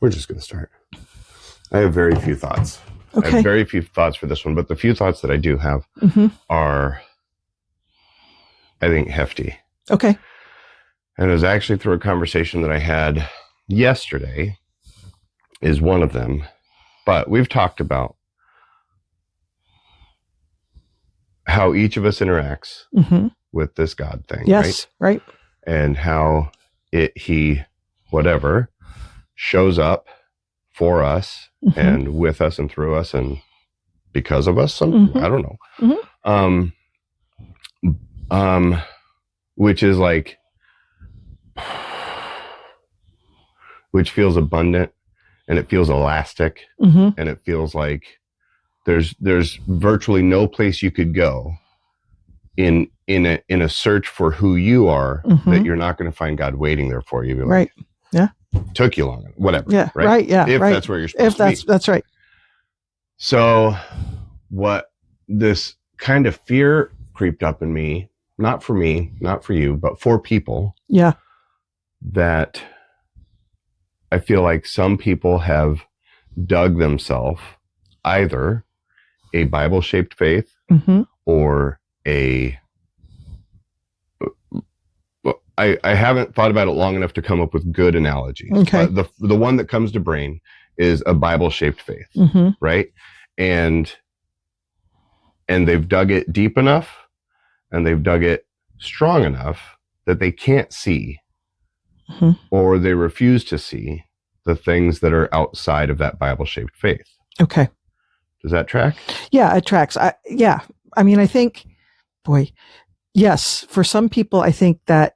We're just going to start. I have very few thoughts. Okay. I have very few thoughts for this one, but the few thoughts that I do have are, I think, hefty. Okay. And it was actually through a conversation that I had yesterday is one of them. But we've talked about how each of us interacts with this God thing, yes, right? And how he, whatever, shows up for us and with us and through us and because of us. I don't know. Which is like, which feels abundant and it feels elastic and it feels like there's virtually no place you could go in a search for who you are that you're not going to find God waiting there for you. Like, right. Yeah. Took you long, whatever. Yeah. Right. Yeah. If right. that's where you're supposed to be. That's right. So what this kind of fear creeped up in me, not for me, not for you, but for people. Yeah. That I feel like some people have dug themselves either a Bible-shaped faith or I haven't thought about it long enough to come up with good analogies. Okay. But the one that comes to brain is a Bible-shaped faith, right? And they've dug it deep enough and they've dug it strong enough that they can't see or they refuse to see the things that are outside of that Bible-shaped faith. Okay. Does that track? Yeah, it tracks. I mean, I think, yes, for some people, I think that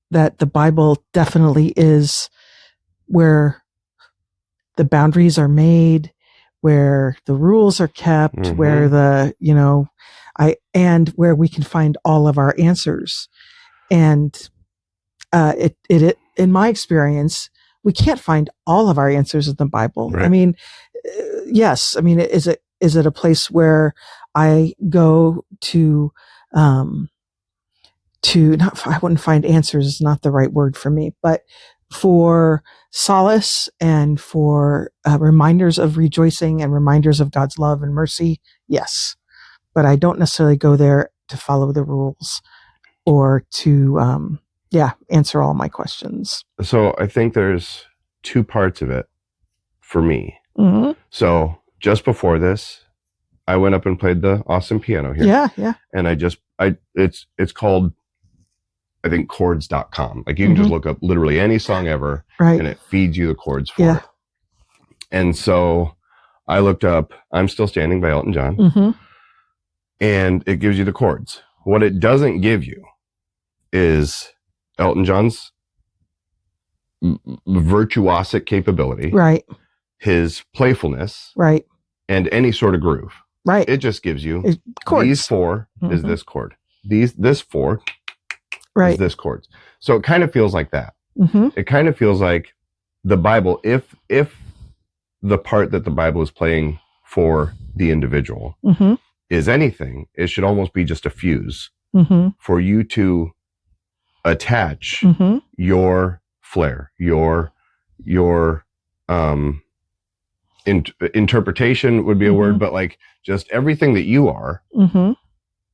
the Bible definitely is where the boundaries are made, where the rules are kept, where and where we can find all of our answers. And it in my experience, we can't find all of our answers in the Bible. Right. I mean, yes. I mean, is it a place where I go to I wouldn't find answers is not the right word for me, but for solace and for reminders of rejoicing and reminders of God's love and mercy. Yes. But I don't necessarily go there to follow the rules or to, answer all my questions. So I think there's two parts of it for me. So just before this, I went up and played the awesome piano here. Yeah. And it's called, I think, chords.com. Like you can just look up literally any song ever and it feeds you the chords for it. And so I looked up I'm Still Standing by Elton John and it gives you the chords. What it doesn't give you is Elton John's virtuosic capability. Right. His playfulness. Right. And any sort of groove. Right. It just gives you chords. These four is this chord. This four is this chord. So it kind of feels like that. It kind of feels like the Bible, if the part that the Bible is playing for the individual is anything, it should almost be just a fuse for you to attach your flair, your interpretation would be a word, but like just everything that you are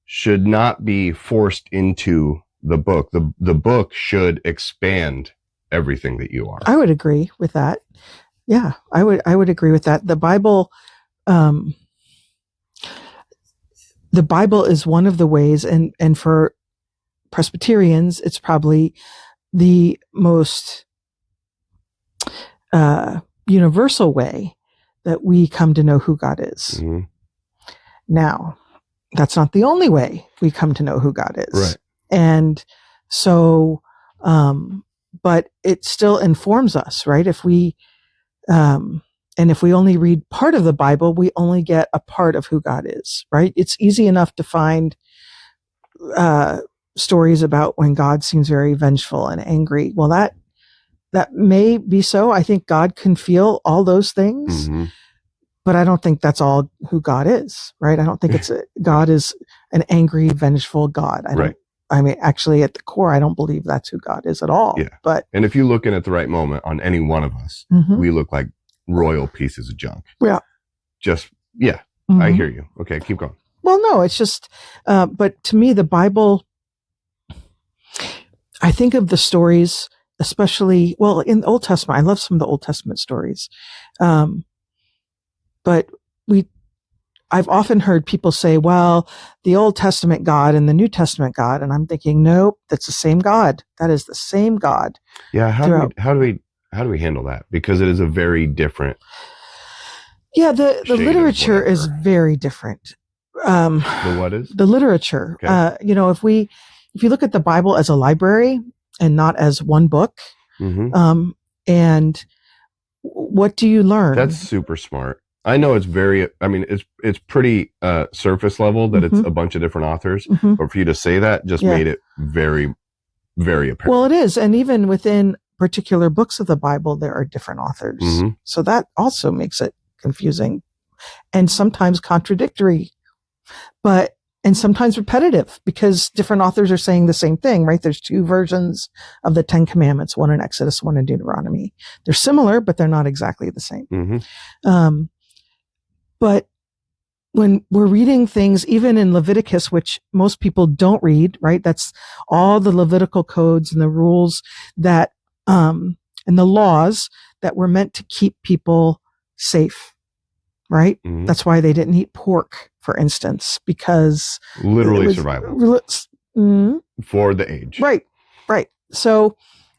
should not be forced into the book. The book should expand everything that you are. I would agree with that. Yeah, I would agree with that. The Bible is one of the ways, and for Presbyterians, it's probably the most universal way that we come to know who God is. Now, that's not the only way we come to know who God is. Right. And so, but it still informs us, right? If we only read part of the Bible, we only get a part of who God is, right? It's easy enough to find stories about when God seems very vengeful and angry. Well, that may be so. I think God can feel all those things, but I don't think that's all who God is, right? I don't think God is an angry, vengeful God. I mean, actually, at the core, I don't believe that's who God is at all. Yeah. But and if you look in at the right moment on any one of us, we look like royal pieces of junk. Yeah. I hear you. Okay, keep going. Well, no, it's just, but to me, the Bible, I think of the stories, especially, well, in the Old Testament, I love some of the Old Testament stories. But I've often heard people say, well, the Old Testament God and the New Testament God. And I'm thinking, nope, that's the same God. That is the same God. Yeah. How do we handle that? Because it is a very different. Yeah. The literature is very different. The what is? The literature. Okay. If you look at the Bible as a library and not as one book, and what do you learn? That's super smart. I know it's it's pretty surface level that it's a bunch of different authors, but for you to say that just made it very, very apparent. Well, it is. And even within particular books of the Bible, there are different authors. So that also makes it confusing and sometimes contradictory, and sometimes repetitive because different authors are saying the same thing, right? There's 2 versions of the 10 Commandments, one in Exodus, one in Deuteronomy. They're similar, but they're not exactly the same. But when we're reading things, even in Leviticus, which most people don't read, right? That's all the Levitical codes and the rules that, and the laws that were meant to keep people safe, right? That's why they didn't eat pork, for instance, because literally survival for the age. Right. So,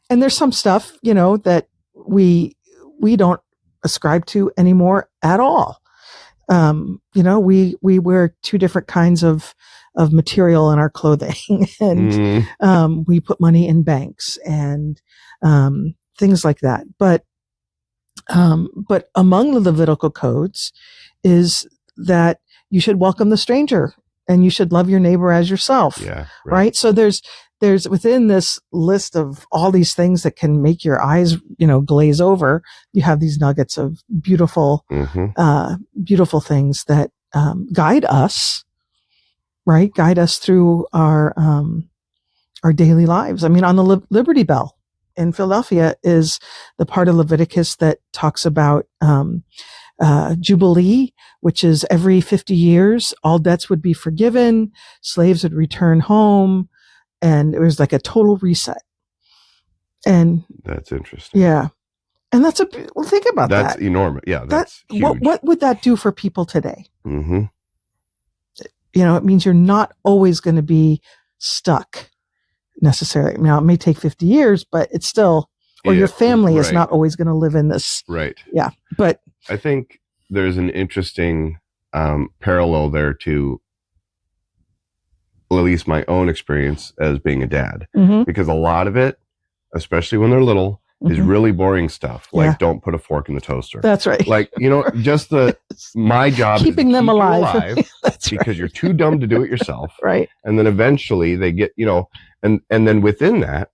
and there's some stuff, that we don't ascribe to anymore at all. We wear 2 different kinds of material in our clothing and, we put money in banks and, things like that. But among the Levitical codes is that you should welcome the stranger and you should love your neighbor as yourself. Yeah. Right. So there's within this list of all these things that can make your eyes, glaze over, you have these nuggets of beautiful, beautiful things that, guide us, right? Guide us through our daily lives. I mean, on the Liberty Bell in Philadelphia is the part of Leviticus that talks about, Jubilee, which is every 50 years, all debts would be forgiven, slaves would return home, and it was like a total reset. And that's interesting. Yeah. And think about that. That's enormous. Yeah. That's huge. What would that do for people today? It means you're not always going to be stuck necessarily. Now it may take 50 years, but it's still, or your family is not always going to live in this. Right. Yeah. But I think there's an interesting parallel there to at least my own experience as being a dad, because a lot of it, especially when they're little, is really boring stuff. Like don't put a fork in the toaster. That's right. Like, just my job keeping is them alive. That's because you're too dumb to do it yourself. Right. And then eventually they get, and then within that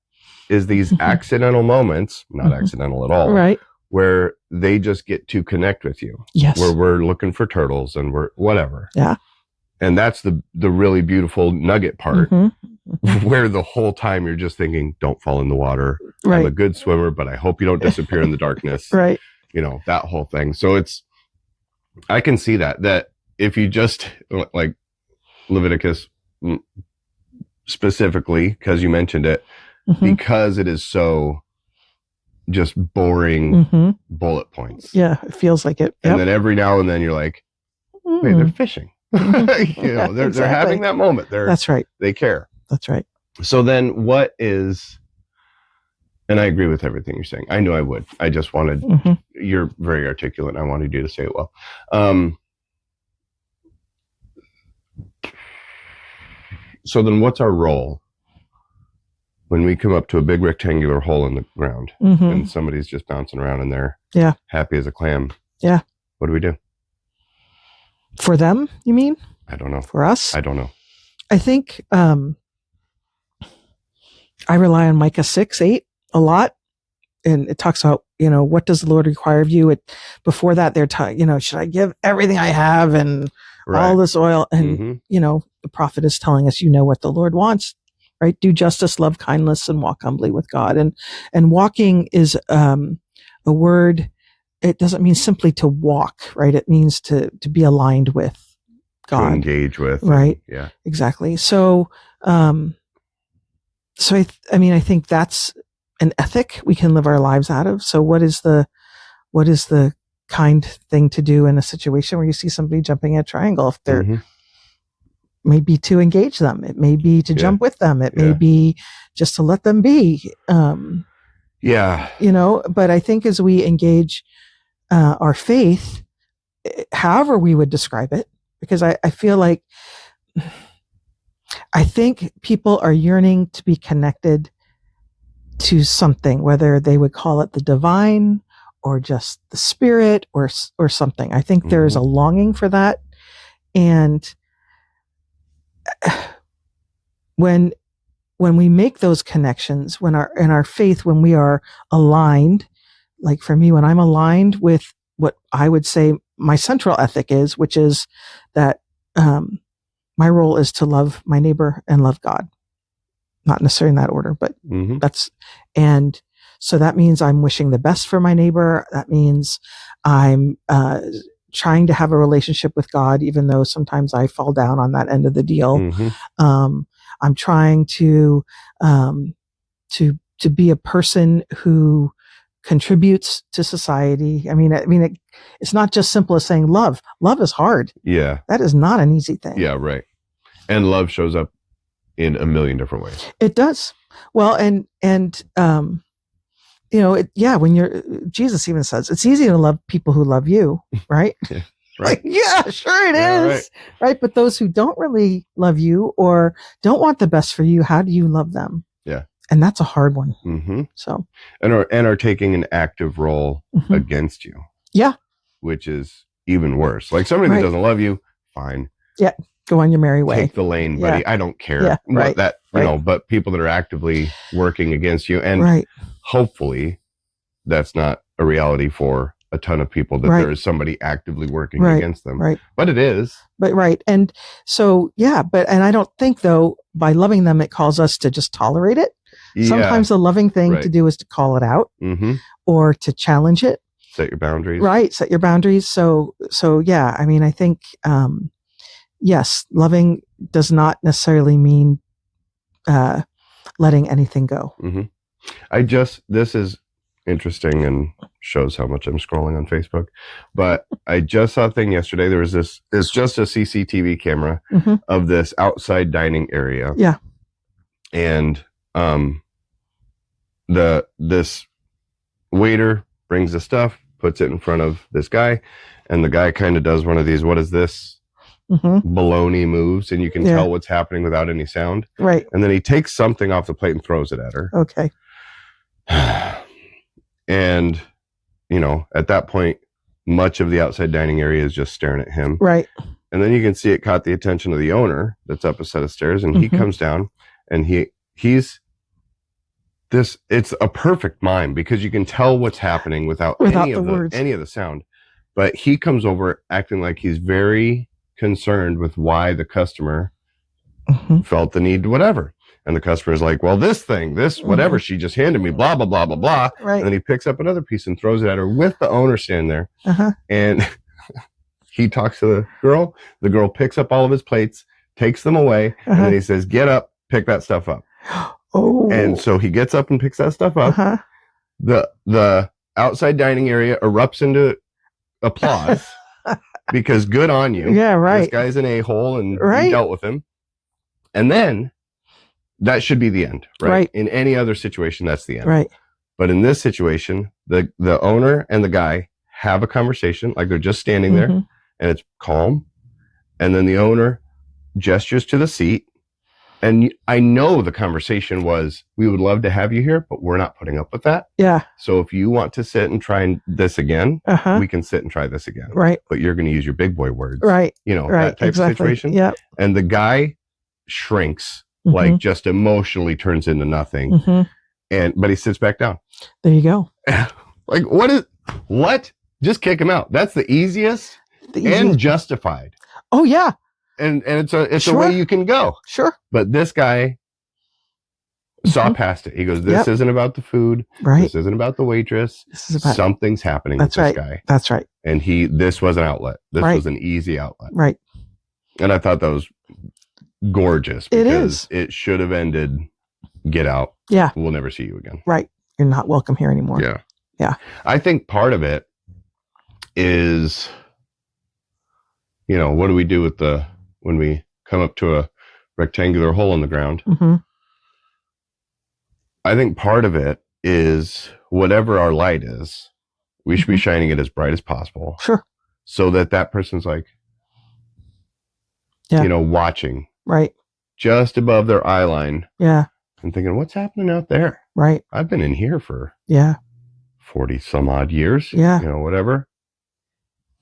is these accidental moments, not accidental at all. Right. Where they just get to connect with you. Yes. Where we're looking for turtles and we're whatever. Yeah. And that's the really beautiful nugget part where the whole time you're just thinking, don't fall in the water. Right. I'm a good swimmer, but I hope you don't disappear in the darkness. Right. That whole thing. So I can see that if you just like Leviticus specifically, because you mentioned it, because it is so just boring bullet points. Yeah, it feels like it. Yep. And then every now and then you're like, wait, they're fishing. They're having that moment. That's right. They care. That's right. So then what is, and I agree with everything you're saying. I knew I would. I just wanted, you're very articulate and I wanted you to say it well. So then what's our role when we come up to a big rectangular hole in the ground and somebody's just bouncing around in there, happy as a clam? Yeah. What do we do? For them, you mean? I don't know. For us? I don't know. I think I rely on Micah 6:8 a lot. And it talks about, what does the Lord require of you? Before that, they're should I give everything I have and all this oil? And, the prophet is telling us, what the Lord wants. right? Do justice, love kindness, and walk humbly with God. And walking is a word. It doesn't mean simply to walk, right? It means to be aligned with God, to engage with, right? Yeah, exactly. So, I think that's an ethic we can live our lives out of. So, what is the kind thing to do in a situation where you see somebody jumping a triangle? If they're maybe to engage them, it may be to jump with them, it may be just to let them be. But I think as we engage our faith, however we would describe it, because I feel like I think people are yearning to be connected to something, whether they would call it the divine or just the spirit or something. I think there's a longing for that. And when we make those connections, in our faith, when we are aligned, like for me, when I'm aligned with what I would say my central ethic is, which is that my role is to love my neighbor and love God. Not necessarily in that order, but and so that means I'm wishing the best for my neighbor. That means I'm trying to have a relationship with God, even though sometimes I fall down on that end of the deal. I'm trying to be a person who contributes to society. I mean, it's not just simple as saying love. Love is hard. Yeah, that is not an easy thing. Yeah, right. And love shows up in a million different ways. It does. Well, and when Jesus even says it's easy to love people who love you, right? Yeah, right. Sure it is. Right. But those who don't really love you or don't want the best for you, how do you love them? Yeah. And that's a hard one. So, and are taking an active role against you. Yeah. Which is even worse. Like somebody that doesn't love you, fine. Yeah. Go on your merry way. Take the lane, buddy. I don't care. Yeah, right. But people that are actively working against you, and hopefully that's not a reality for a ton of people, that there is somebody actively working against them. Right. But it is. But and so and I don't think though by loving them it calls us to just tolerate it. Yeah. Sometimes the loving thing to do is to call it out or to challenge it. Set your boundaries. Right. Set your boundaries. So yeah, I mean, I think yes, loving does not necessarily mean letting anything go. This is interesting and shows how much I'm scrolling on Facebook, but I just saw a thing yesterday. There was it's just a CCTV camera of this outside dining area. Yeah. And this waiter brings the stuff, puts it in front of this guy, and the guy kind of does one of these, what is this? Baloney moves, and you can tell what's happening without any sound. Right. And then he takes something off the plate and throws it at her. Okay. And, at that point, much of the outside dining area is just staring at him. Right. And then you can see it caught the attention of the owner that's up a set of stairs, and he comes down, and he's this. It's a perfect mime because you can tell what's happening without any of the sound. But he comes over acting like he's very concerned with why the customer felt the need to whatever. And the customer is like, well, this whatever she just handed me, blah, blah, blah, blah, blah. Right. And then he picks up another piece and throws it at her with the owner standing there. And he talks to the girl. The girl picks up all of his plates, takes them away. And then he says, get up, pick that stuff up. Oh. And so he gets up and picks that stuff up. The outside dining area erupts into applause. Because good on you. Yeah, right. This guy's an a-hole and you dealt with him. And then that should be the end, right? In any other situation, that's the end. Right. But in this situation, the owner and the guy have a conversation, like they're just standing there, and it's calm. And then the owner gestures to the seat. And I know the conversation was, we would love to have you here, but we're not putting up with that. Yeah. So if you want to sit and try this again, we can sit and try this again. Right. But you're going to use your big boy words. Right. That type of situation. Yeah. And the guy shrinks, like just emotionally turns into nothing. But he sits back down. There you go. Like, what? Just kick him out. That's the easiest and justified. Oh, yeah. And it's a way you can go. Sure. But this guy saw past it. He goes, this isn't about the food. Right. This isn't about the waitress. This is about something's happening with this guy. That's right. And this was an outlet. This was an easy outlet. Right. And I thought that was gorgeous. It is. It should have ended, get out. Yeah. We'll never see you again. Right. You're not welcome here anymore. Yeah. Yeah. I think part of it is, what do we do with when we come up to a rectangular hole in the ground? Mm-hmm. I think part of it is whatever our light is, we should be shining it as bright as possible. Sure. So that person's like, watching. Right. Just above their eye line. Yeah. And thinking, what's happening out there? Right. I've been in here for 40 some odd years. Yeah. Whatever.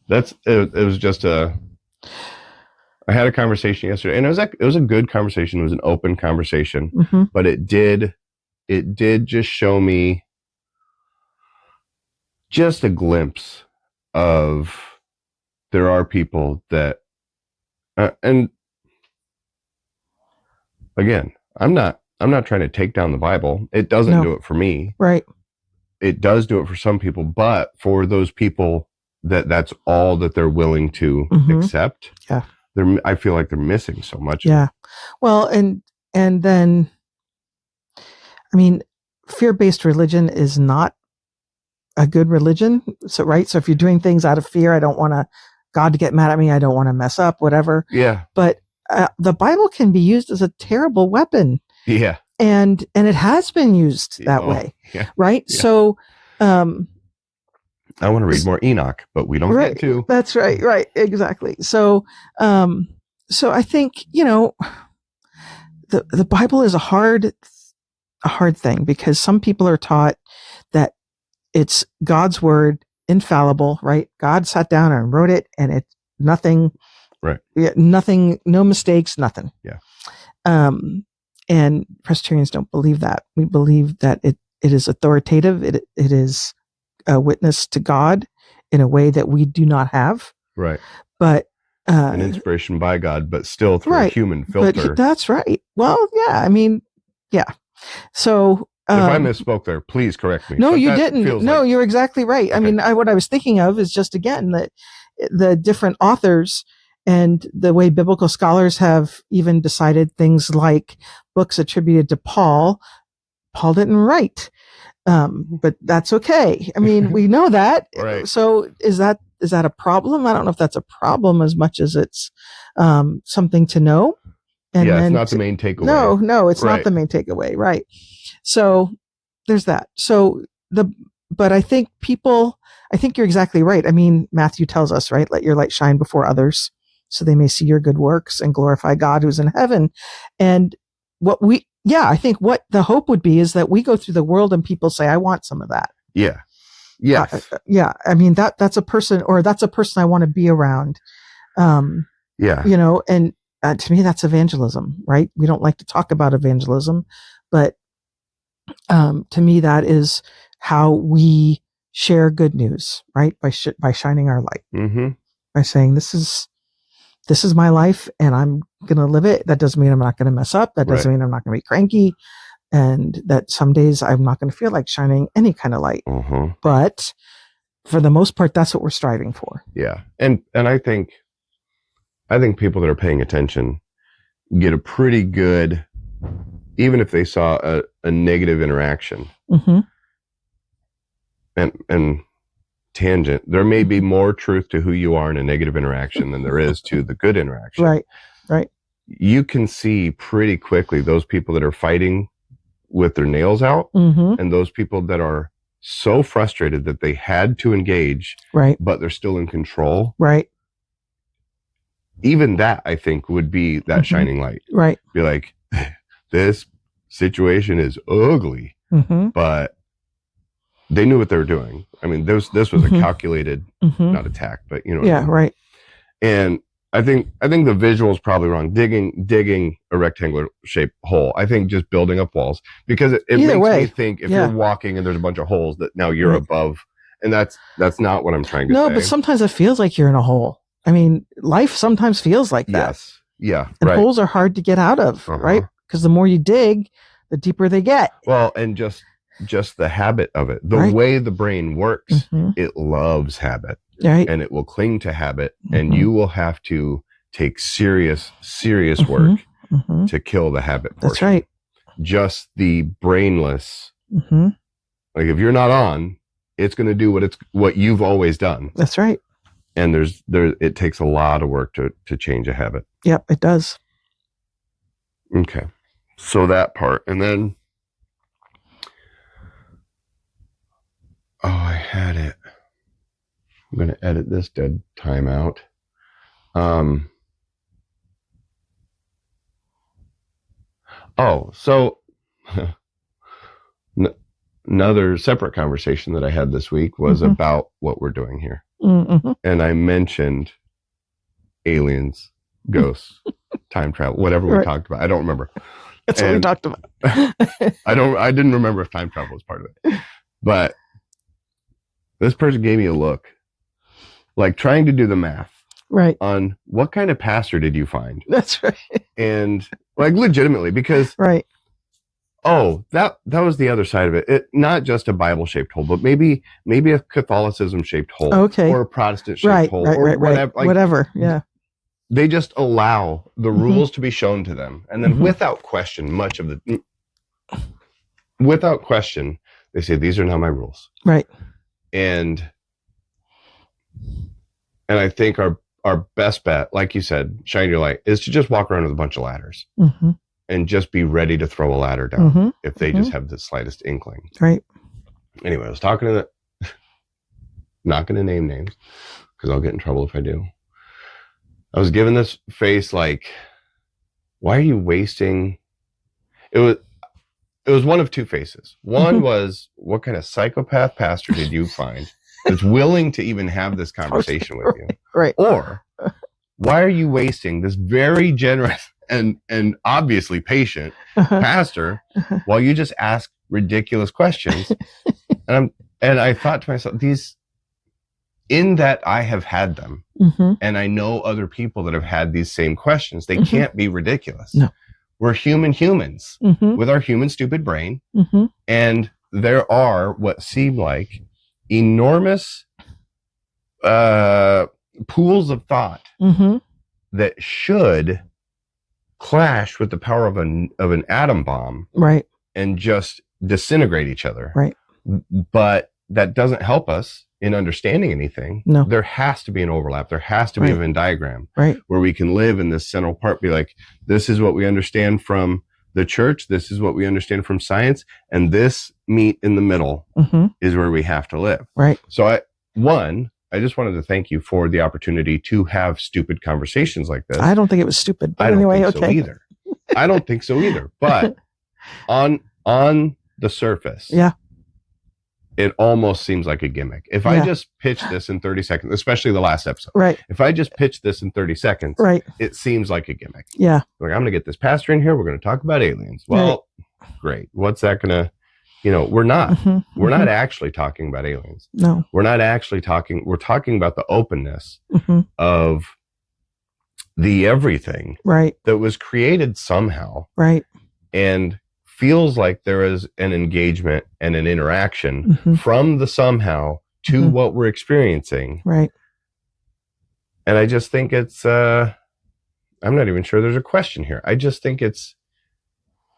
It was just I had a conversation yesterday, and it was a good conversation. It was an open conversation, but it did just show me just a glimpse of there are people that, and again, I'm not trying to take down the Bible. It doesn't do it for me. Right. It does do it for some people, but for those people that's all that they're willing to accept. Yeah. I feel like they're missing so much. Yeah. Well, and then, I mean, fear-based religion is not a good religion. So, right. So if you're doing things out of fear, I don't want God to get mad at me. I don't want to mess up, whatever. Yeah. But the Bible can be used as a terrible weapon. Yeah. And it has been used that way. Yeah. Right. Yeah. So, I want to read more Enoch, but we don't get to. That's right. Right. Exactly. So I think, the Bible is a hard thing, because some people are taught that it's God's word, infallible, right? God sat down and wrote it, and it's nothing, right? Nothing, no mistakes, nothing. Yeah. And Presbyterians don't believe that. We believe that it is authoritative. It is a witness to God in a way that we do not have. Right. But an inspiration by God, but still through a human filter. But that's right. Well, yeah. I mean, yeah. So if I misspoke there, please correct me. No, but you didn't. No, you're exactly right. Okay. I mean, what I was thinking of is just, again, that the different authors and the way biblical scholars have even decided things like books attributed to Paul didn't write. But that's okay. I mean, we know that. Right. So is that a problem? I don't know if that's a problem as much as it's something to know. And it's not the main takeaway. No, it's not the main takeaway. Right. So there's that. But I think you're exactly right. I mean, Matthew tells us, right? Let your light shine before others so they may see your good works and glorify God who's in heaven. And I think what the hope would be is that we go through the world and people say, I want some of that. Yeah. Yeah. I mean, that's a person I want to be around. Yeah. And to me, that's evangelism, right? We don't like to talk about evangelism, but to me, that is how we share good news, right? By shining our light, by saying, this is my life and I'm going to live it. That doesn't mean I'm not going to mess up. That doesn't mean I'm not going to be cranky, and that some days I'm not going to feel like shining any kind of light. But for the most part, that's what we're striving for. Yeah. And I think people that are paying attention get a pretty good, even if they saw a negative interaction and tangent, there may be more truth to who you are in a negative interaction than there is to the good interaction. Right. You can see pretty quickly those people that are fighting with their nails out and those people that are so frustrated that they had to engage, but they're still in control. Right. Even that, I think, would be that shining light. Right. Be like, this situation is ugly, but they knew what they were doing. I mean, this was a calculated, not attack, but right. And I think the visual is probably wrong. Digging a rectangular shaped hole. I think just building up walls, because it makes me think if you're walking and there's a bunch of holes that now you're above, and that's not what I'm trying to say. No, but sometimes it feels like you're in a hole. I mean, life sometimes feels like that. Yes. Yeah. And holes are hard to get out of, right? Because the more you dig, the deeper they get. Well, and just the habit of it, the way the brain works, it loves habit, right? And it will cling to habit, and you will have to take serious work to kill the habit portion. That's right. Just the brainless, like if you're not on, it's going to do what you've always done. That's right. And it takes a lot of work to change a habit. Yep, it does. Okay. So that part. And then, I had it. I'm going to edit this dead time out. So another separate conversation that I had this week was about what we're doing here. And I mentioned aliens, ghosts, time travel, whatever we talked about. I don't remember. That's what we talked about. I didn't remember if time travel was part of it. But this person gave me a look, like trying to do the math. Right. On what kind of pastor did you find? That's right. And like legitimately, because right. Oh, that was the other side of it. Not just a Bible-shaped hole, but maybe a Catholicism-shaped hole, or a Protestant-shaped hole, or whatever. Like, whatever. Yeah. They just allow the rules to be shown to them, and then without question, without question, they say these are not my rules. Right. And I think our best bet, like you said, shine your light, is to just walk around with a bunch of ladders. And just be ready to throw a ladder down if they just have the slightest inkling. Right. Anyway, I was talking to not going to name names because I'll get in trouble if I do. I was given this face like, why are you wasting? It was one of two faces. One was, what kind of psychopath pastor did you find that's willing to even have this conversation with you? Right. Or why are you wasting this very generous and obviously patient pastor while you just ask ridiculous questions? And I thought to myself, in that I have had them, and I know other people that have had these same questions. They can't be ridiculous. No. We're humans with our human stupid brain, and there are what seem like enormous pools of thought that should clash with the power of an atom bomb, right, and just disintegrate each other, right. But that doesn't help us in understanding anything. No. There has to be an overlap. There has to be a Venn diagram, right, where we can live in this central part, be like, this is what we understand from the church, this is what we understand from science, and this meet in the middle is where we have to live. Right. So I just wanted to thank you for the opportunity to have stupid conversations like this. I don't think it was stupid, but I don't anyway, think so either. I don't think so either. But on the surface, it almost seems like a gimmick. If I just pitch this in 30 seconds, especially the last episode, right? If I just pitch this in 30 seconds, right, it seems like a gimmick. Yeah. Like, I'm going to get this pastor in here. We're going to talk about aliens. Well, great. What's that going to? We're not. We're not actually talking about aliens. No. We're not actually talking. We're talking about the openness of the everything, right, that was created somehow, right, and feels like there is an engagement and an interaction from the somehow to what we're experiencing, right. And I just think it's. I'm not even sure there's a question here. I just think it's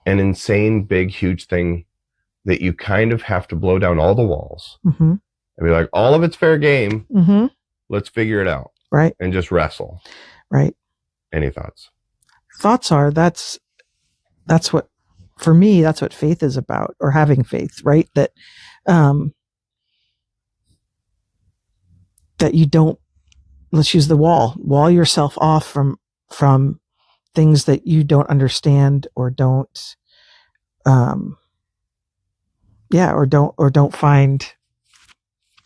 an insane, big, huge thing that you kind of have to blow down all the walls and be like, all of it's fair game. Let's figure it out. Right. And just wrestle. Right. Any thoughts? Thoughts are that's what, for me, that's what faith is about, or having faith, right? That, that you don't, let's use the wall yourself off from things that you don't understand or don't, or don't find,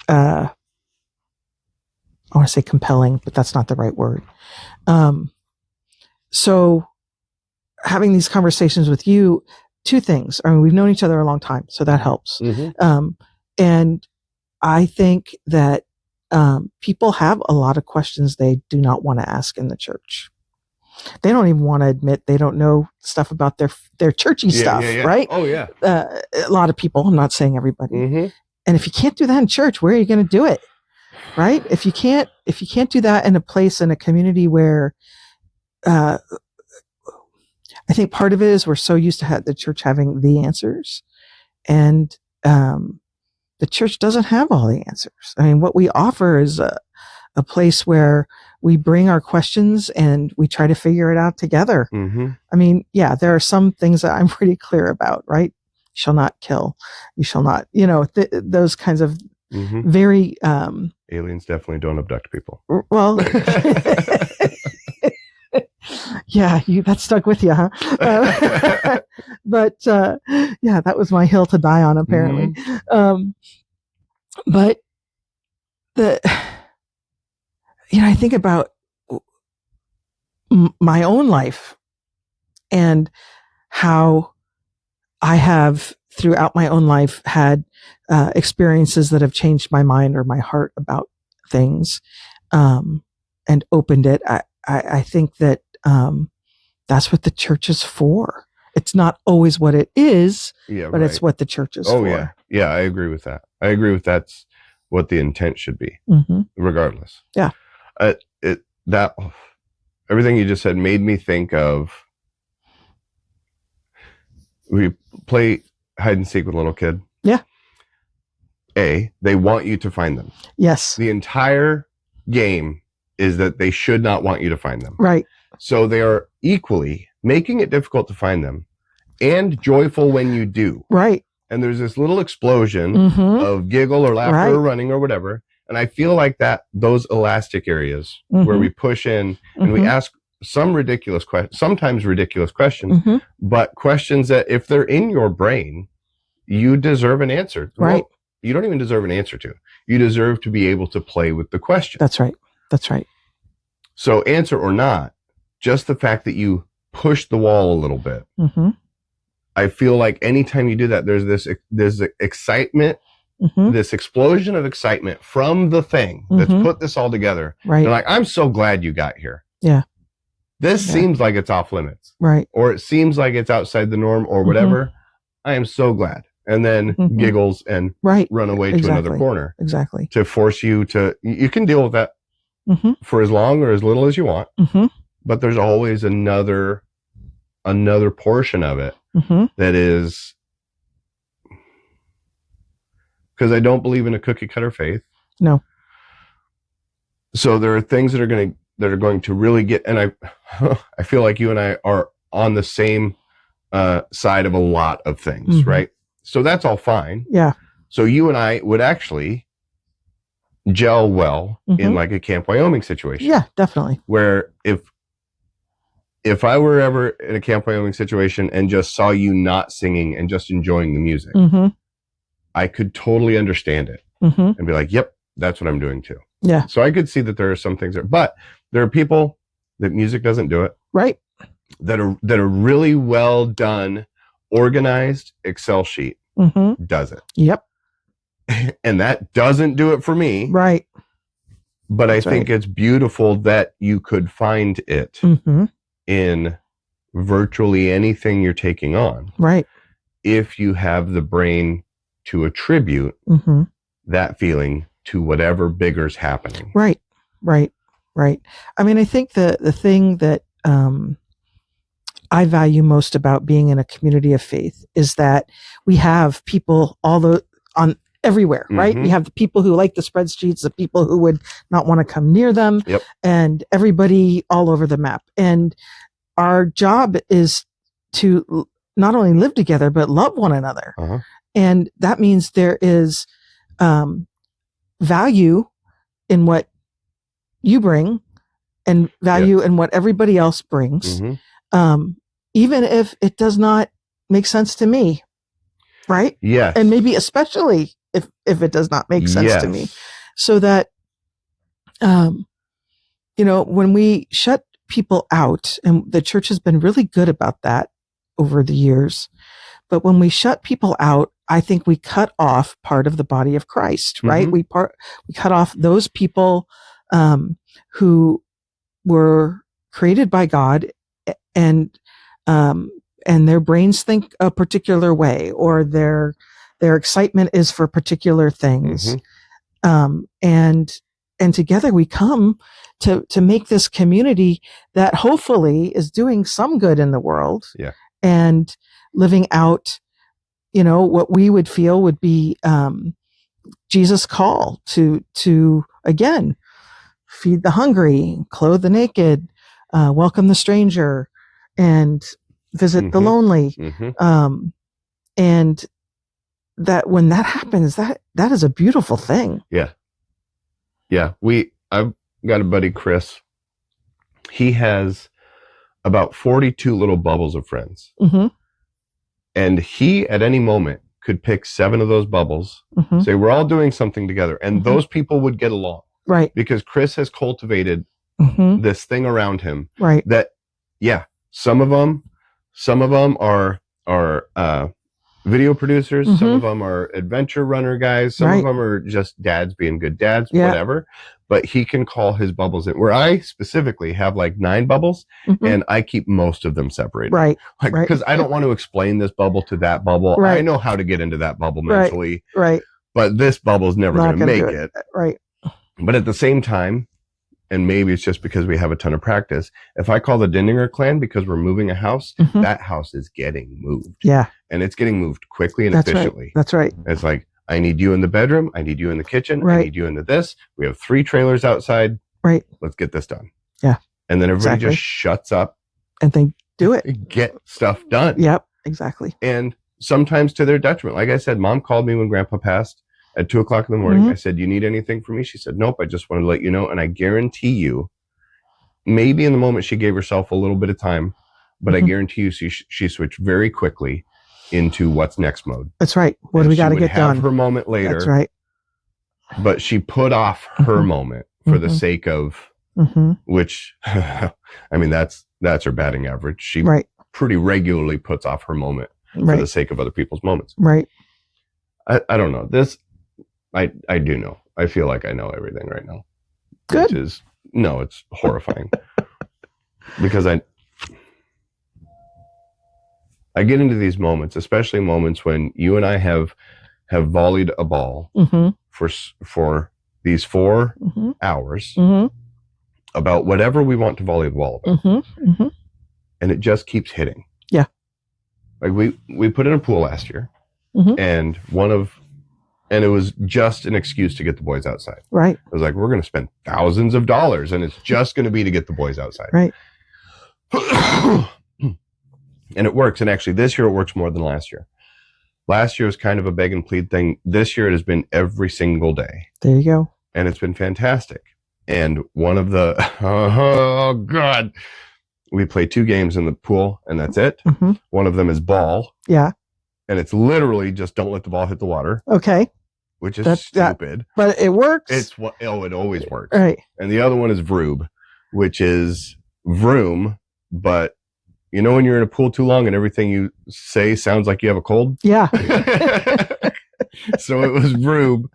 I want to say compelling, but that's not the right word. So having these conversations with you, two things. I mean, we've known each other a long time, so that helps. And I think that people have a lot of questions they do not want to ask in the church. They don't even want to admit they don't know stuff about their churchy stuff, right? Oh, yeah. A lot of people, I'm not saying everybody. Mm-hmm. And if you can't do that in church, where are you going to do it? Right? If you can't do that in a place, in a community where, I think part of it is we're so used to the church having the answers, and the church doesn't have all the answers. I mean, what we offer is a place where we bring our questions and we try to figure it out together. Mm-hmm. I mean, yeah, there are some things that I'm pretty clear about, right? You shall not kill. You shall not, those kinds of very... aliens definitely don't abduct people. Well... Yeah, that stuck with you, huh? But yeah, that was my hill to die on, apparently. But I think about my own life and how I have throughout my own life had experiences that have changed my mind or my heart about things, and opened it. I think that that's what the church is for. It's not always what it is, but it's what the church is for. Oh, yeah. I agree with that. I agree with that's what the intent should be, regardless. Yeah. Everything you just said made me think of, we play hide and seek with a little kid. Yeah. They want you to find them. Yes. The entire game is that they should not want you to find them. Right. So they are equally making it difficult to find them and joyful when you do. Right. And there's this little explosion of giggle or laughter or running or whatever. And I feel like those elastic areas where we push in and we ask some ridiculous questions, sometimes ridiculous questions, but questions that if they're in your brain, you deserve an answer. Right. Well, you don't even deserve an answer to. You deserve to be able to play with the question. That's right. That's right. So answer or not, just the fact that you push the wall a little bit. I feel like anytime you do that, there's this excitement, this explosion of excitement from the thing that's put this all together. Right. They're like, I'm so glad you got here. Yeah. This seems like it's off limits. Right. Or it seems like it's outside the norm or whatever. I am so glad. And then giggles and run away to another corner. Exactly. To force you to, you can deal with that for as long or as little as you want. But there's always another portion of it that is, because I don't believe in a cookie cutter faith. No. So there are things that are going to really get, and I feel like you and I are on the same side of a lot of things, right? So that's all fine. Yeah. So you and I would actually gel well in like a Camp Wyoming situation. Yeah, definitely. Where if I were ever in a Camp Wyoming situation and just saw you not singing and just enjoying the music, I could totally understand it and be like, yep, that's what I'm doing too. Yeah. So I could see that there are some things there, but there are people that music doesn't do it. Right. That are really well done, organized Excel sheet does it. Yep. And that doesn't do it for me. Right. But that's I think it's beautiful that you could find it in virtually anything you're taking on. Right. If you have the brain to attribute that feeling to whatever bigger's happening. Right. Right. Right. I mean, I think the thing that I value most about being in a community of faith is that we have people on everywhere, right? We have the people who like the spreadsheets, the people who would not want to come near them, and everybody all over the map. And our job is to not only live together, but love one another. And that means there is value in what you bring and value in what everybody else brings. Even if it does not make sense to me, right? Yes. And maybe especially if it does not make sense to me. So that, when we shut people out, and the church has been really good about that over the years, but when we shut people out, I think we cut off part of the body of Christ, right? We cut off those people who were created by God, and their brains think a particular way, or their excitement is for particular things. And together we come to make this community that hopefully is doing some good in the world. Yeah. And living out, what we would feel would be Jesus' call to again, feed the hungry, clothe the naked, welcome the stranger, and visit the lonely. And that when that happens, that is a beautiful thing. Yeah. Yeah. I've got a buddy, Chris. He has about 42 little bubbles of friends. And he, at any moment, could pick 7 of those bubbles, say, we're all doing something together. And those people would get along. Right. Because Chris has cultivated this thing around him. Right. That, yeah, some of them are video producers. Some of them are adventure runner guys. Some of them are just dads being good dads, whatever. But he can call his bubbles in. Where I specifically have like 9 bubbles, and I keep most of them separated. Right. Because I don't want to explain this bubble to that bubble. I know how to get into that bubble mentally. Right. But this bubble's never going to make it. Right. But at the same time, and maybe it's just because we have a ton of practice, if I call the Dindinger clan because we're moving a house, that house is getting moved. Yeah. And it's getting moved quickly and efficiently. That's right. It's like, I need you in the bedroom. I need you in the kitchen. I need you in this. We have 3 trailers outside. Right. Let's get this done. Yeah. And then everybody just shuts up. And they do it. Get stuff done. Yep. Exactly. And sometimes to their detriment. Like I said, Mom called me when Grandpa passed at 2:00 in the morning. I said, you need anything from me? She said, nope. I just wanted to let you know. And I guarantee you, maybe in the moment she gave herself a little bit of time, but I guarantee you she switched very quickly into what's next mode. That's right. What do we got to get done? Her moment later. That's right. But she put off her moment for the sake of, which, I mean, that's her batting average. She pretty regularly puts off her moment for the sake of other people's moments. Right. I don't know. This, I do know. I feel like I know everything right now. Good. Which is, no, it's horrifying. Because I get into these moments, especially moments when you and I have volleyed a ball for these 4 hours about whatever we want to volley the ball about. And it just keeps hitting. Yeah. Like we put in a pool last year, and it was just an excuse to get the boys outside. Right. It was like, we're going to spend thousands of dollars, and it's just going to be to get the boys outside. Right. And it works. And actually, this year it works more than last year. Last year was kind of a beg and plead thing. This year it has been every single day. There you go. And it's been fantastic. And one of the, oh God, we play 2 games in the pool and that's it. One of them is ball. Yeah. And it's literally just don't let the ball hit the water. Okay. Which is stupid. But it works. It always works. Right. And the other one is vroob, which is vroom, but you know when you're in a pool too long and everything you say sounds like you have a cold? Yeah. So it was vroob,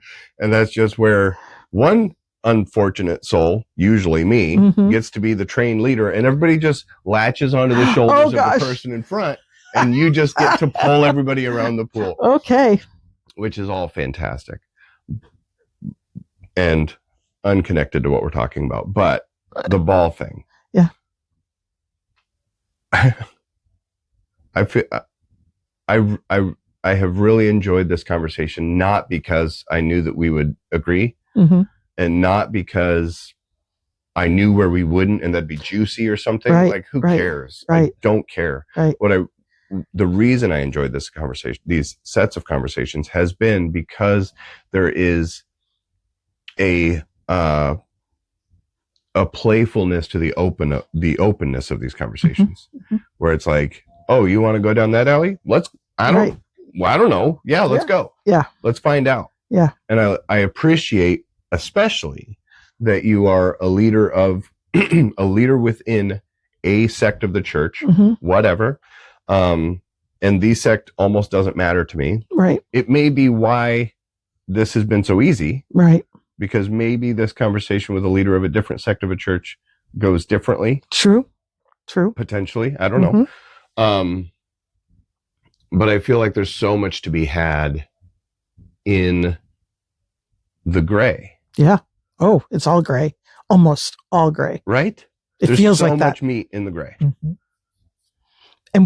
and that's just where one unfortunate soul, usually me, gets to be the train leader, and everybody just latches onto the shoulders of the person in front, and you just get to pull everybody around the pool. Okay. Which is all fantastic. And unconnected to what we're talking about, but the ball thing. Yeah. I feel I have really enjoyed this conversation, not because I knew that we would agree, and not because I knew where we wouldn't and that'd be juicy or something. Like, who cares? I don't care. The reason I enjoyed this conversation, these sets of conversations, has been because there is a playfulness to the openness of these conversations, where it's like, oh, you want to go down that alley? I don't know. Yeah, let's go. Yeah. Let's find out. Yeah. And I appreciate especially that you are a leader within a sect of the church, whatever. And the sect almost doesn't matter to me. Right. It may be why this has been so easy. Right. Because maybe this conversation with a leader of a different sect of a church goes differently. True. Potentially. I don't know. But I feel like there's so much to be had in the gray. Yeah. Oh, it's all gray. Almost all gray. Right? It feels like that. There's so much meat in the gray.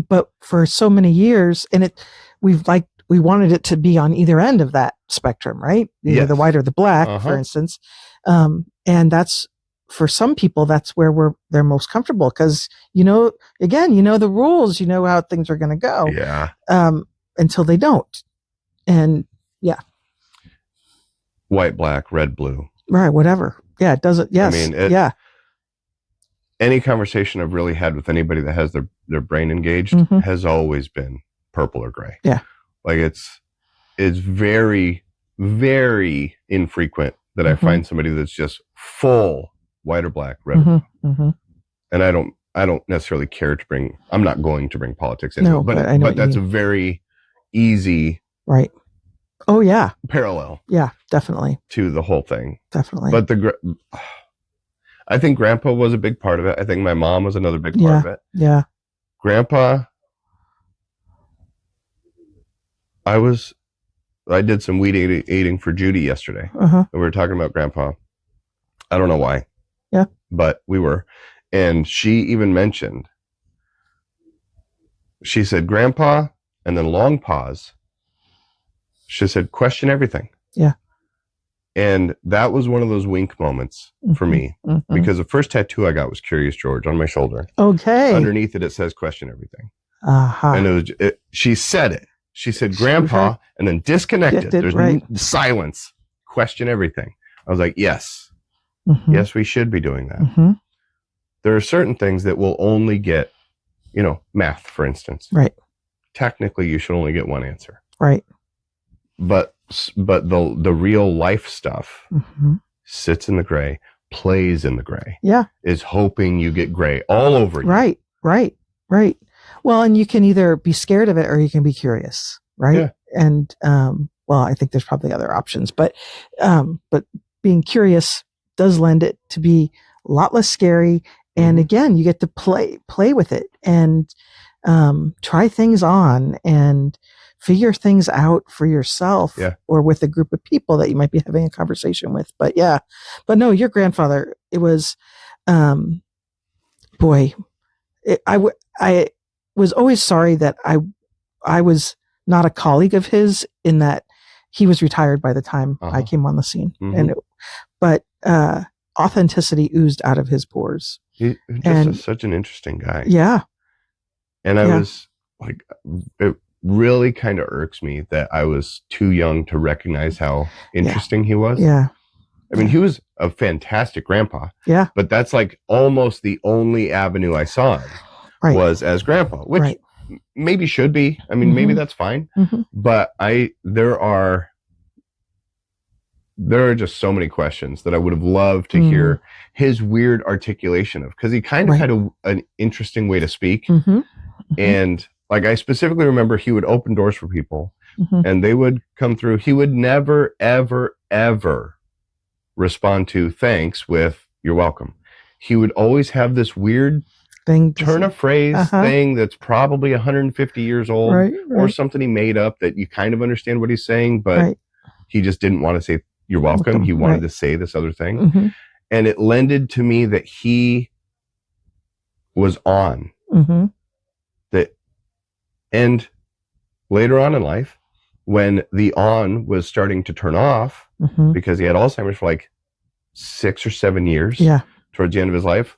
But for so many years, and we wanted it to be on either end of that spectrum, right? Either the white or the black, for instance. And that's, for some people, that's where they're most comfortable, because again, the rules, how things are going to go. Yeah. Until they don't. And yeah. White, black, red, blue. Right, whatever. Yeah, it doesn't. Yes. I mean, any conversation I've really had with anybody that has their brain engaged has always been purple or gray. Yeah. Like it's very, very infrequent that I find somebody that's just full white or black, red or blue. And I don't necessarily care I'm not going to bring politics into it, but that's a very easy. Right. Oh yeah. Parallel. Yeah, definitely. To the whole thing. Definitely. But I think Grandpa was a big part of it. I think my mom was another big part of it. Yeah. Grandpa, I did some weed eating for Judy yesterday. And we were talking about Grandpa. I don't know why. Yeah. But we were. And she even mentioned, she said, Grandpa, and then long pause. She said, question everything. Yeah. And that was one of those wink moments for me, because the first tattoo I got was Curious George on my shoulder. Okay. Underneath it says question everything. And she said it. She said, Grandpa, and then disconnected. There's silence. Question everything. I was like, yes. Yes, we should be doing that. There are certain things that will only get, math, for instance. Right. Technically, you should only get one answer. Right. But the real life stuff sits in the gray, plays in the gray. Yeah. Is hoping you get gray all over you. Right. Well, and you can either be scared of it or you can be curious, right? Yeah. And I think there's probably other options, but being curious does lend it to be a lot less scary. And again, you get to play with it and try things on and figure things out for yourself or with a group of people that you might be having a conversation with. But no, your grandfather, it was, I was always sorry that I was not a colleague of his, in that he was retired by the time I came on the scene. But authenticity oozed out of his pores. He's just such an interesting guy. Yeah. And I was like, it really kind of irks me that I was too young to recognize how interesting he was. Yeah. I mean, he was a fantastic grandpa. Yeah. But that's like almost the only avenue I saw him was as grandpa, which maybe should be. I mean, maybe that's fine. But there are just so many questions that I would have loved to hear his weird articulation of, because he kind of had an interesting way to speak. And like, I specifically remember he would open doors for people and they would come through. He would never, ever, ever respond to thanks with you're welcome. He would always have this weird turn of phrase thing that's probably 150 years old or something he made up that you kind of understand what he's saying, but he just didn't want to say you're welcome. He wanted to say this other thing. And it lended to me that he was on. And later on in life, when the on was starting to turn off, because he had Alzheimer's for like 6 or 7 years towards the end of his life,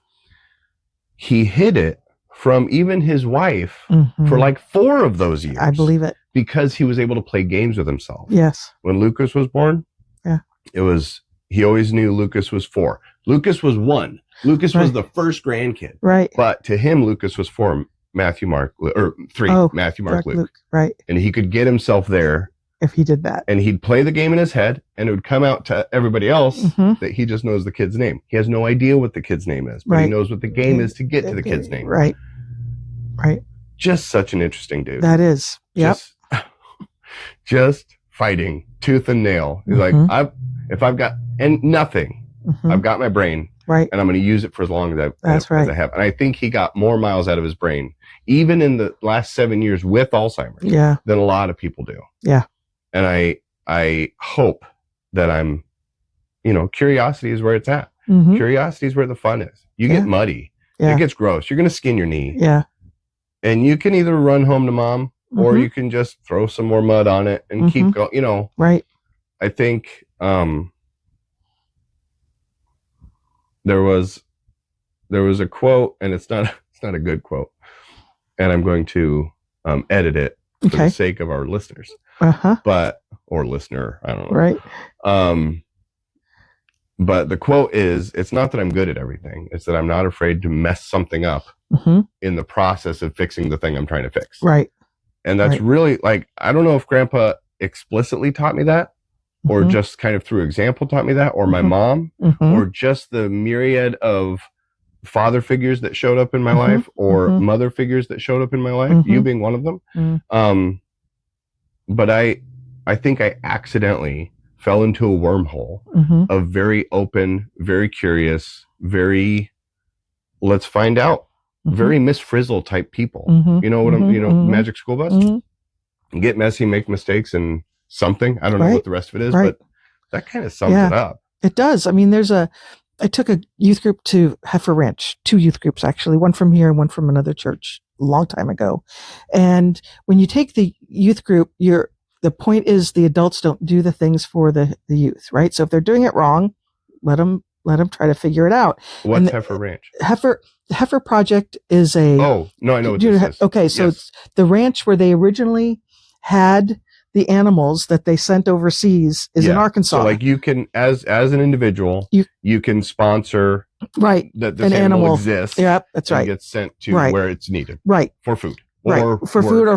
he hid it from even his wife for like 4 of those years. I believe it. Because he was able to play games with himself. Yes. When Lucas was born, he always knew Lucas was 4. Lucas was 1. Lucas was the first grandkid. Right. But to him, Lucas was 4. Matthew, Mark, or 3, Matthew, Mark, Luke. Right. And he could get himself there. If he did that. And he'd play the game in his head, and it would come out to everybody else that he just knows the kid's name. He has no idea what the kid's name is, but he knows what the game is to get to the kid's name. Right. Just such an interesting dude. That is. Yep. Just fighting tooth and nail. He's like, I've got nothing. I've got my brain. Right. And I'm going to use it for as long as That's right. as I have. And I think he got more miles out of his brain, even in the last 7 years with Alzheimer's, than a lot of people do. Yeah. And I hope that I'm, curiosity is where it's at. Mm-hmm. Curiosity is where the fun is. You get muddy. It gets gross. You're going to skin your knee. Yeah. And you can either run home to mom or you can just throw some more mud on it and keep going, Right. I think, there was a quote, and it's not a good quote, and I'm going to edit it for the sake of our listeners. Or listener, I don't know. Right. But the quote is, it's not that I'm good at everything. It's that I'm not afraid to mess something up in the process of fixing the thing I'm trying to fix. Right. And that's really, like, I don't know if Grandpa explicitly taught me that, or just kind of through example taught me that, or my mom, or just the myriad of father figures that showed up in my life, or mother figures that showed up in my life, you being one of them. But I think I accidentally fell into a wormhole of very open, very curious, very let's find out, very Miss Frizzle type people. You know what I'm, Magic School Bus? Get messy, make mistakes, and something. I don't know what the rest of it is, but that kind of sums it up. It does. I mean, I took a youth group to Heifer Ranch, 2 youth groups actually, one from here and one from another church a long time ago. And when you take the youth group, the point is the adults don't do the things for the youth, right? So if they're doing it wrong, let them try to figure it out. What's Heifer Ranch? Heifer Project is a... Oh, no, I know what this is. Okay, so it's the ranch where they originally had the animals that they sent overseas is in Arkansas. So like you can, as an individual, you can sponsor that this an animal exists. Yeah, that's right. And gets sent to where it's needed. Right. For food. Or for food or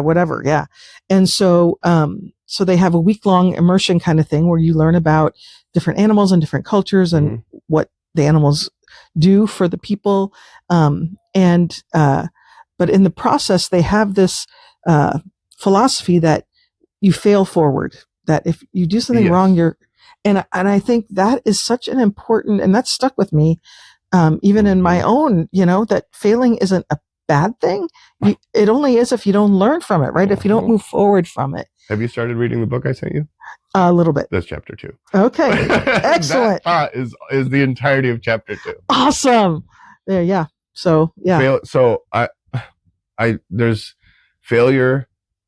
whatever. Yeah. And so, so they have a week-long immersion kind of thing where you learn about different animals and different cultures and what the animals do for the people. But in the process, they have this philosophy that you fail forward, that if you do something wrong, and I think that is such an important, and that stuck with me, even in my own, that failing isn't a bad thing. It only is if you don't learn from it, right? If you don't move forward from it. Have you started reading the book I sent you? A little bit. That's chapter 2. Okay. Excellent. That is the entirety of chapter 2. Awesome. There. Yeah. So, yeah. There's failure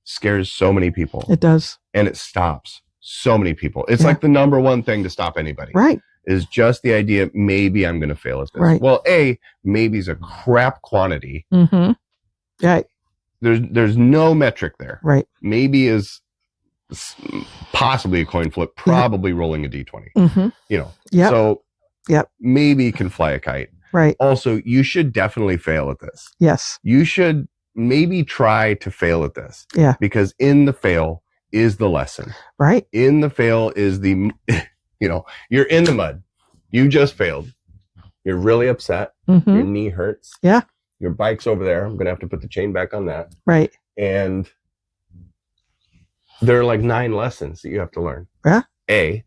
scares so many people. It does. And it stops so many people. It's like the number one thing to stop anybody. Right. Is just the idea, maybe I'm going to fail at this. Right. Well, maybe is a crap quantity. Right. There's no metric there. Right. Maybe is possibly a coin flip, probably rolling a D20. So maybe can fly a kite. Right. Also, you should definitely fail at this. Yes. You should maybe try to fail at this. Yeah. Because in the fail is the lesson. Right. In the fail is the... you're in the mud. You just failed. You're really upset. Your knee hurts. Yeah. Your bike's over there. I'm going to have to put the chain back on that. Right. And there are like 9 lessons that you have to learn. Yeah. A,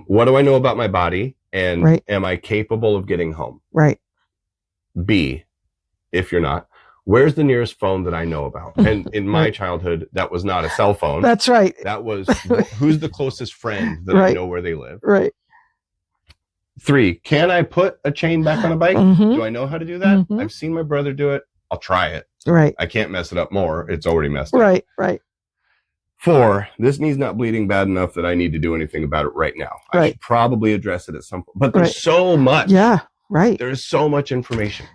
what do I know about my body? And am I capable of getting home? Right. B, if you're not, where's the nearest phone that I know about? And in my childhood, that was not a cell phone. That's right. That was who's the closest friend that I know where they live. Right. 3, can I put a chain back on a bike? Do I know how to do that? I've seen my brother do it. I'll try it. Right. I can't mess it up more. It's already messed up. Right. Right. 4, this knee's not bleeding bad enough that I need to do anything about it right now. I should probably address it at some point. But there's so much. Yeah. Right. There's so much information.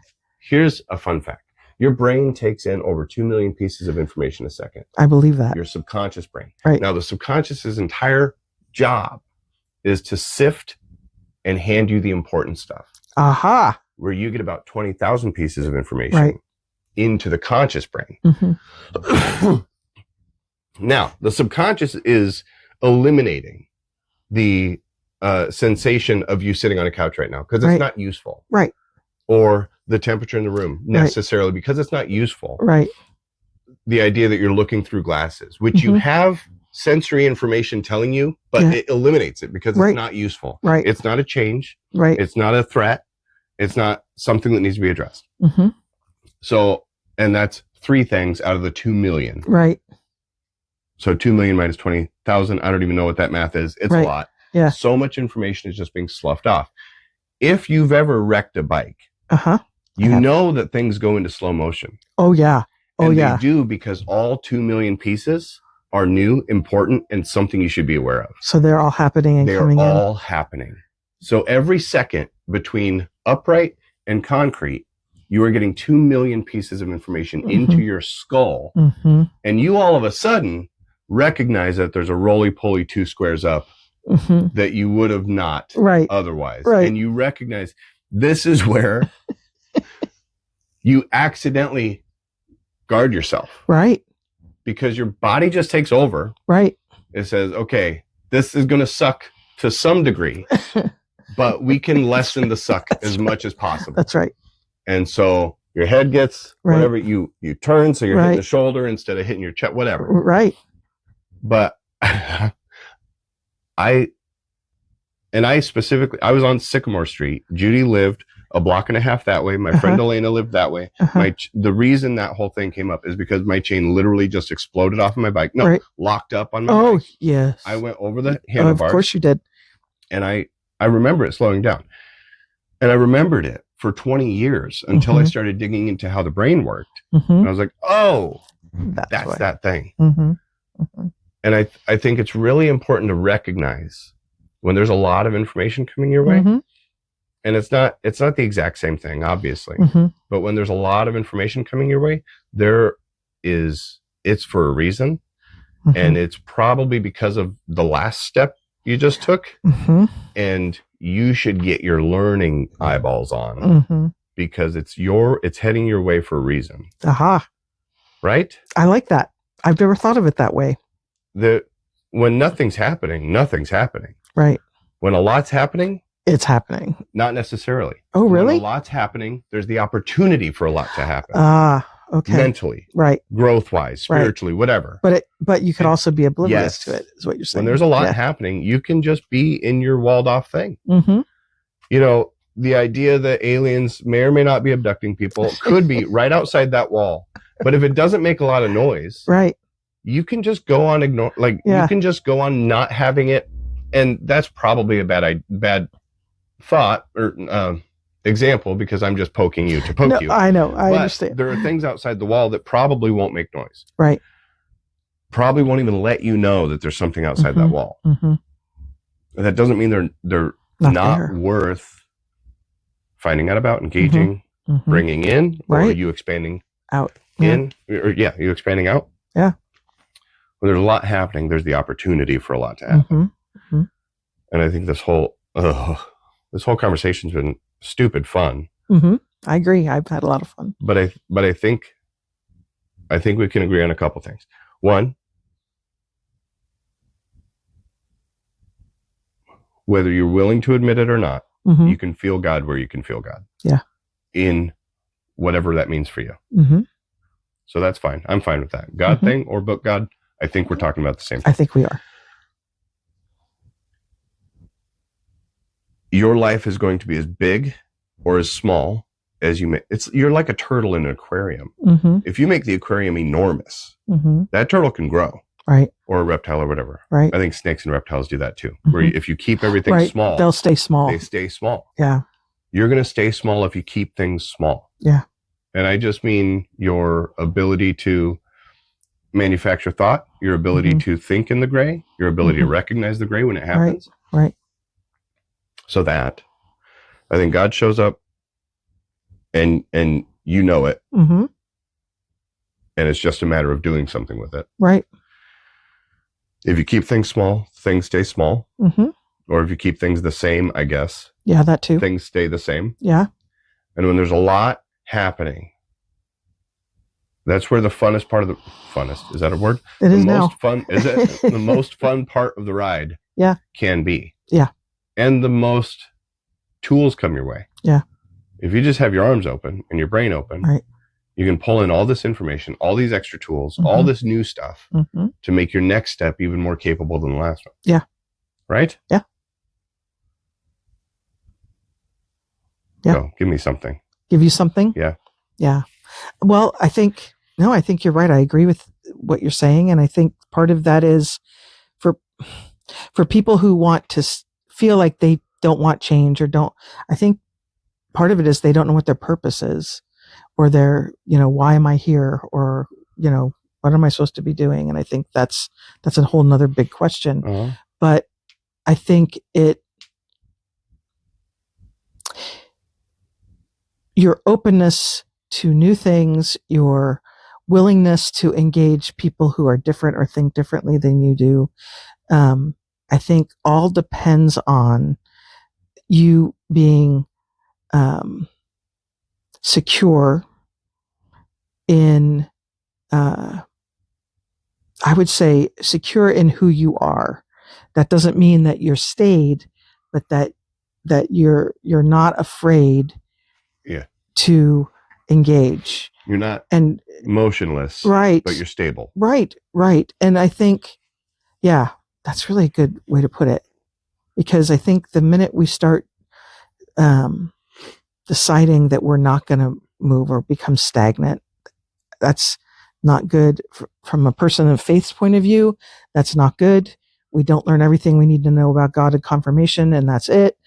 Here's a fun fact. Your brain takes in over 2 million pieces of information a second. I believe that. Your subconscious brain. Right. Now, the subconscious's entire job is to sift and hand you the important stuff. Aha. Where you get about 20,000 pieces of information into the conscious brain. Now, the subconscious is eliminating the sensation of you sitting on a couch right now because it's not useful. Right. Or the temperature in the room necessarily because it's not useful. Right. The idea that you're looking through glasses, which you have sensory information telling you, but it eliminates it because it's not useful. Right. It's not a change. Right. It's not a threat. It's not something that needs to be addressed. So, and that's 3 things out of the 2 million. Right. So 2 million minus 20,000. I don't even know what that math is. It's a lot. Yeah. So much information is just being sloughed off. If you've ever wrecked a bike, you know that things go into slow motion. Oh, yeah. Oh, and they do, because all 2 million pieces are new, important, and something you should be aware of. So they're all happening and coming in. They're all happening. So every second between upright and concrete, you are getting 2 million pieces of information into your skull. And you all of a sudden recognize that there's a roly-poly 2 squares up that you would have not otherwise. And you recognize this is where you accidentally guard yourself. Right. Because your body just takes over. Right. It says, okay, this is going to suck to some degree, but we can lessen the suck as much as possible. That's right. And so your head gets whatever you turn, so you're hitting the shoulder instead of hitting your chest, whatever. Right. But I specifically, I was on Sycamore Street. Judy lived a block and a half that way. My friend Elena lived that way. The reason that whole thing came up is because my chain literally just exploded off of my bike. No, locked up on my bike. Oh, yes. I went over the handlebars. Of course you did. And I remember it slowing down. And I remembered it for 20 years until I started digging into how the brain worked. And I was like, oh, that's that thing. And I think it's really important to recognize when there's a lot of information coming your way. And it's not the exact same thing, obviously. But when there's a lot of information coming your way, it's for a reason. And it's probably because of the last step you just took. And you should get your learning eyeballs on because it's heading your way for a reason. Right? I like that. I've never thought of it that way. When nothing's happening, nothing's happening. Right. When a lot's happening, it's happening. Not necessarily. Oh, really? When a lot's happening, there's the opportunity for a lot to happen. Okay. Mentally. Right. Growth-wise, spiritually, whatever. But you could also be oblivious to it, is what you're saying. When there's a lot happening, you can just be in your walled-off thing. You know, the idea that aliens may or may not be abducting people could be right outside that wall. But if it doesn't make a lot of noise, you can just go on you can just go on not having it. And that's probably a bad thought or example, because I'm just poking you to poke you. I know. I understand. There are things outside the wall that probably won't make noise. Right. Probably won't even let you know that there's something outside that wall. That doesn't mean they're not worth finding out about, engaging, bringing in, or are you expanding out in? Or you expanding out? Yeah. When there's a lot happening, there's the opportunity for a lot to happen. And I think this whole conversation's been stupid fun. I agree. I've had a lot of fun. But I think we can agree on a couple things. One, whether you're willing to admit it or not, you can feel God where you can feel God. Yeah. In whatever that means for you. So that's fine. I'm fine with that. God thing or book God, I think we're talking about the same thing. I think we are. Your life is going to be as big or as small as you make. You're like a turtle in an aquarium. If you make the aquarium enormous, that turtle can grow. Right. Or a reptile or whatever. Right. I think snakes and reptiles do that too. Where if you keep everything small, they'll stay small. They stay small. Yeah. You're going to stay small if you keep things small. Yeah. And I just mean your ability to manufacture thought, your ability to think in the gray, your ability to recognize the gray when it happens. Right. So that I think God shows up and you know it. And it's just a matter of doing something with it. Right. If you keep things small, things stay small. Or if you keep things the same, I guess. Yeah, that too. Things stay the same. Yeah. And when there's a lot happening, that's where the funnest part of the funnest, is that a word? It is now. The most fun part of the ride can be. Yeah. And the most tools come your way. Yeah. If you just have your arms open and your brain open, You can pull in all this information, all these extra tools, all this new stuff to make your next step even more capable than the last one. Yeah. Right? Yeah. Yeah. So give me something. Give you something? Yeah. Yeah. Well, I think you're right. I agree with what you're saying. And I think part of that is for people who want to feel like they don't want change I think part of it is they don't know what their purpose is, or their, why am I here? Or, what am I supposed to be doing? And I think that's a whole nother big question. But I think your openness to new things, your willingness to engage people who are different or think differently than you do, I think all depends on you being secure in, I would say, secure in who you are. That doesn't mean that you're staid, but that you're not afraid to engage. You're not motionless, right? But you're stable, right? And I think, that's really a good way to put it, because I think the minute we start deciding that we're not going to move or become stagnant, that's not good from a person of faith's point of view. That's not good. We don't learn everything we need to know about God in confirmation, and that's it.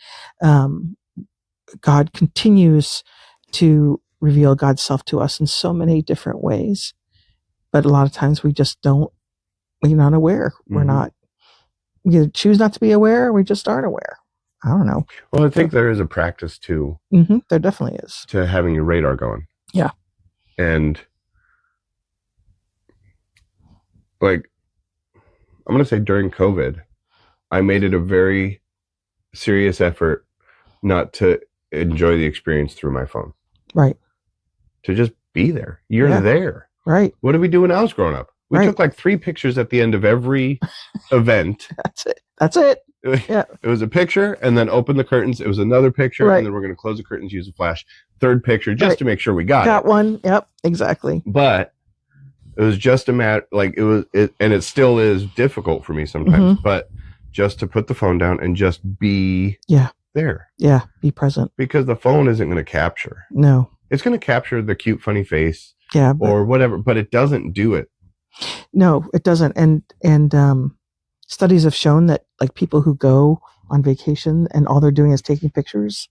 God continues to reveal God's self to us in so many different ways, but a lot of times we're not aware. We're not. We either choose not to be aware, or we just aren't aware. I don't know. Well, I think there is a practice too. There definitely is. To having your radar going. Yeah. And like, I'm going to say during COVID, I made it a very serious effort not to enjoy the experience through my phone. Right. To just be there. You're there. Right. What did we do when I was growing up? We took like 3 pictures at the end of every event. That's it. Yeah. It was a picture, and then open the curtains. It was another picture, and then we're going to close the curtains, use a flash. 3rd picture, just to make sure we got one. Yep, exactly. But it was just a matter, like and it still is difficult for me sometimes, but just to put the phone down and just be there. Yeah, be present. Because the phone isn't going to capture. No. It's going to capture the cute, funny face. Yeah. Or whatever, but it doesn't do it. No, it doesn't. And studies have shown that, like, people who go on vacation and all they're doing is taking pictures,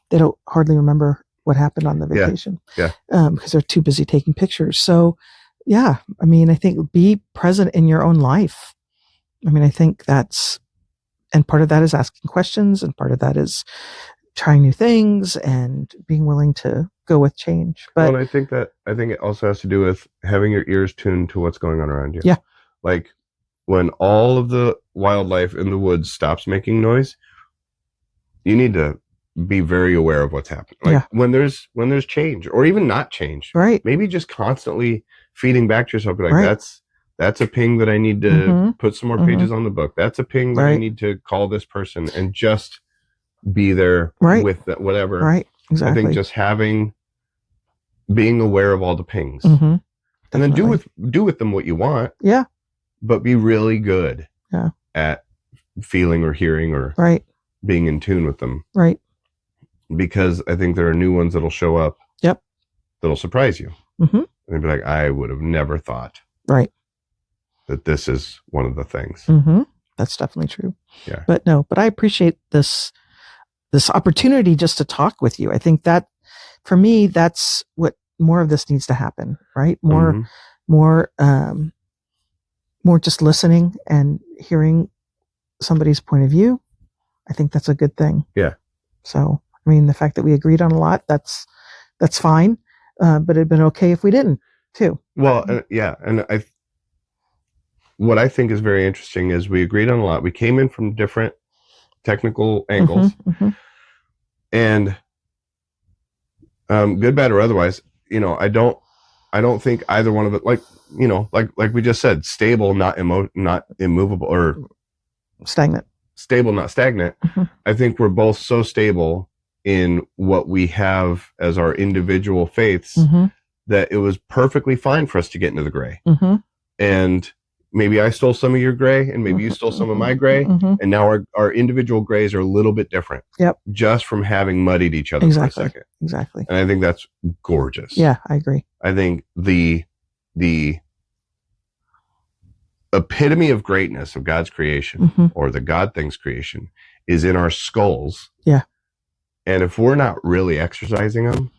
they don't hardly remember what happened on the vacation. Yeah. Because they're too busy taking pictures. So, I think be present in your own life. I think and part of that is asking questions, and part of that is trying new things and being willing to go with change. But I think it also has to do with having your ears tuned to what's going on around you. Yeah. Like, when all of the wildlife in the woods stops making noise, you need to be very aware of what's happening. Like, when there's change, or even not change, right? Maybe just constantly feeding back to yourself, like, that's a ping that I need to put some more pages on the book. That's a ping that I need to call this person, and just be there with that, whatever. Right. Exactly. I think just being aware of all the pings, and then do with them what you want. Yeah. But be really good at feeling or hearing or being in tune with them. Right. Because I think there are new ones that'll show up. Yep. That'll surprise you. And they'll be like, I would have never thought. Right. That this is one of the things. That's definitely true. Yeah. But I appreciate this opportunity just to talk with you. I think that, for me, that's what more of this needs to happen, right? More just listening and hearing somebody's point of view. I think that's a good thing. Yeah. So, the fact that we agreed on a lot, that's fine. But it'd been okay if we didn't too. Well, and what I think is very interesting is we agreed on a lot. We came in from different technical angles, and good, bad, or otherwise, I don't think either one of it, like we just said, stable, not immovable, or stagnant. Stable, not stagnant. I think we're both so stable in what we have as our individual faiths that it was perfectly fine for us to get into the gray. And maybe I stole some of your gray, and maybe you stole some of my gray, and now our individual grays are a little bit different. Just from having muddied each other for a second. Exactly. And I think that's gorgeous. Yeah, I agree. I think the epitome of greatness of God's creation, or the God things creation, is in our skulls. Yeah. And if we're not really exercising them,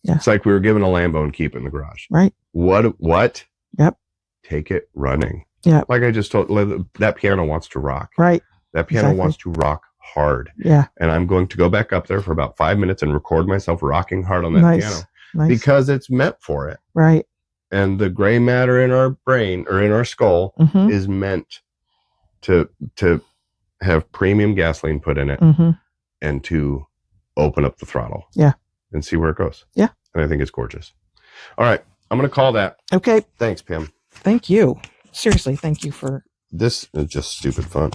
it's like we were given a Lambo and keep it in the garage. Right. What? Yep. Take it running. Yeah. Like I just told, that piano wants to rock. Right. That piano wants to rock hard. Yeah. And I'm going to go back up there for about 5 minutes and record myself rocking hard on that piano. Because it's meant for it. Right. And the gray matter in our brain or in our skull is meant to have premium gasoline put in it and to open up the throttle. Yeah. And see where it goes. Yeah. And I think it's gorgeous. All right. I'm going to call that. Okay. Thanks, Pam. Thank you. Seriously, thank you for... This is just stupid fun.